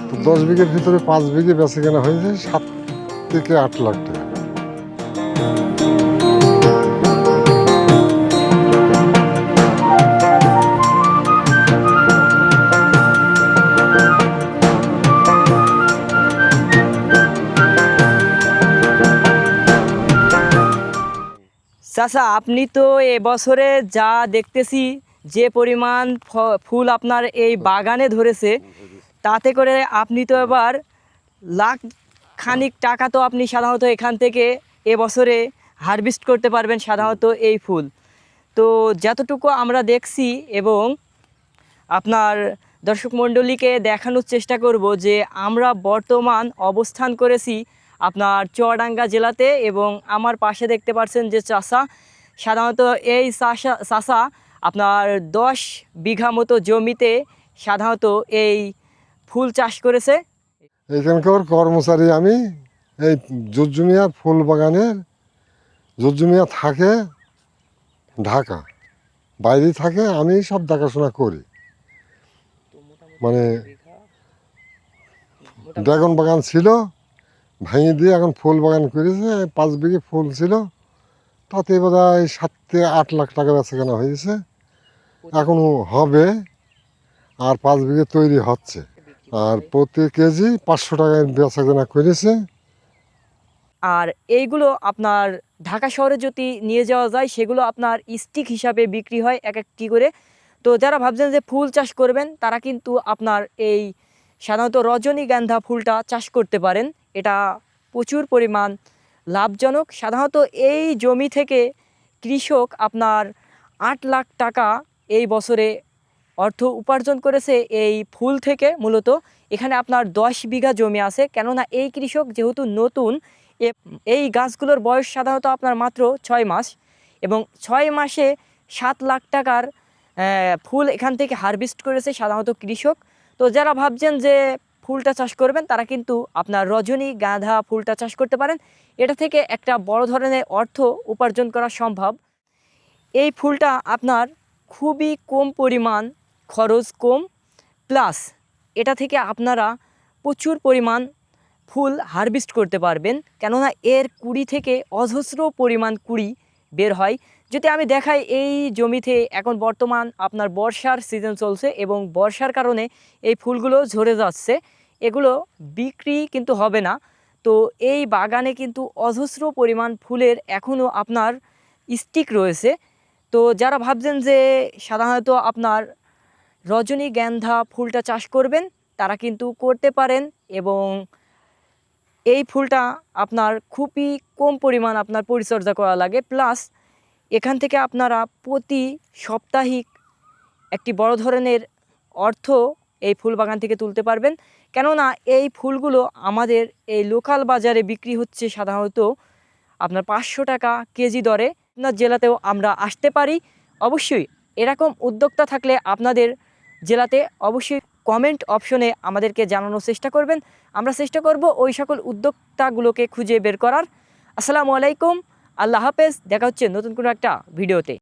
তো 10 বিঘের ভিতরে 5 বিঘে বেচা কেনা হয়েছে 7 থেকে 8 লাখ টাকা। চাচা, আপনি তো এবছরে যা দেখতেছি যে পরিমাণ ফুল আপনার এই বাগানে ধরেছে, তাতে করে আপনি তো এবার লাখ খানিক টাকা তো আপনি সাধারণত এখান থেকে এবছরে হারভেস্ট করতে পারবেন সাধারণত এই ফুল। তো যতটুকু আমরা দেখছি এবং আপনার দর্শক মণ্ডলীকে দেখানোর চেষ্টা করব যে আমরা বর্তমান অবস্থান করেছি আপনার চুয়াডাঙ্গা জেলাতে, এবং আমার পাশে দেখতে পাচ্ছেন যে চাষা, সাধারণত এই চাষা আপনার 10 বিঘা মতো জমিতে সাধারণত এই ফুল চাষ করেছে। এখানকার কর্মচারী আমি। এই জুজুমিয়া ফুল বাগানের জুজুমিয়া থাকে ঢাকা, বাইরে থাকে, আমি সব দেখাশোনা করি। মানে ড্রাগন বাগান ছিল, ভেঙে দিয়ে এখন ফুল বাগান করেছে। 5 বিঘে ফুল ছিল, তাতে বোধহয় 7 থেকে 8 লাখ টাকা বেচা কেনা হয়েছে, এখনও হবে। আর 5 বিঘে তৈরি হচ্ছে, আর প্রতি কেজি 500 টাকায় বেচা কেনা করেছে। আর এইগুলো আপনার ঢাকা শহরে যদি নিয়ে যাওয়া যায়, সেগুলো আপনার স্টিক হিসাবে বিক্রি হয় এক একটি করে। তো যারা ভাবছেন যে ফুল চাষ করবেন, তারা কিন্তু আপনার এই সাধারণত রজনীগন্ধা ফুলটা চাষ করতে পারেন। এটা প্রচুর পরিমাণ লাভজনক। সাধারণত এই জমি থেকে কৃষক আপনার 8 লাখ টাকা এই বছরে অর্থ উপার্জন করেছে এই ফুল থেকে। মূলত এখানে আপনার 10 বিঘা জমি আছে, কেননা এই কৃষক যেহেতু নতুন, এই গাছগুলোর বয়স সাধারণত আপনার মাত্র 6 মাস, এবং 6 মাসে 7 লাখ টাকার ফুল এখান থেকে হারভেস্ট করেছে সাধারণত কৃষক। তো যারা ভাবছেন যে ফুলটা চাষ করবেন, তারা কিন্তু আপনার রজনীগন্ধা ফুলটা চাষ করতে পারেন। এটা থেকে একটা বড় ধরনের অর্থ উপার্জন করা সম্ভব। এই ফুলটা আপনার খুবই কম পরিমাণ খরচ, কম, প্লাস এটা থেকে আপনারা প্রচুর পরিমাণ ফুল হারভেস্ট করতে পারবেন, কেননা এর কুড়ি থেকে অজস্র পরিমাণ কুড়ি বের হয়। যদি আমি দেখাই, এই জমিতে এখন বর্তমান আপনার বর্ষার সিজন চলছে, এবং বর্ষার কারণে এই ফুলগুলো ঝরে যাচ্ছে, এগুলো বিক্রি কিন্তু হবে না। তো এই বাগানে কিন্তু অজস্র পরিমাণ ফুলের এখনও আপনার স্টিক রয়েছে। তো যারা ভাবছেন যে সাধারণত আপনার রজনীগন্ধা ফুলটা চাষ করবেন, তারা কিন্তু করতে পারেন। এবং এই ফুলটা আপনার খুবই কম পরিমাণ আপনার পরিচর্যা করা লাগে, প্লাস এখান থেকে আপনারা প্রতি সাপ্তাহিক একটি বড় ধরনের অর্থ এই ফুল বাগান থেকে তুলতে পারবেন। কেননা এই ফুলগুলো আমাদের এই লোকাল বাজারে বিক্রি হচ্ছে সাধারণত আপনার 500 টাকা কেজি দরে। আপনার জেলাতেও আমরা আসতে পারি। অবশ্যই এরকম উদ্যোক্তা থাকলে আপনাদের জেলাতে অবশ্যই কমেন্ট অপশনে আমাদেরকে জানানোর চেষ্টা করবেন। আমরা চেষ্টা করব ওই সকল উদ্যোক্তাগুলোকে খুঁজে বের করার। আসসালামু আলাইকুম, আল্লাহ হাফেজ। দেখা হচ্ছে নতুন কোনো একটা ভিডিওতে।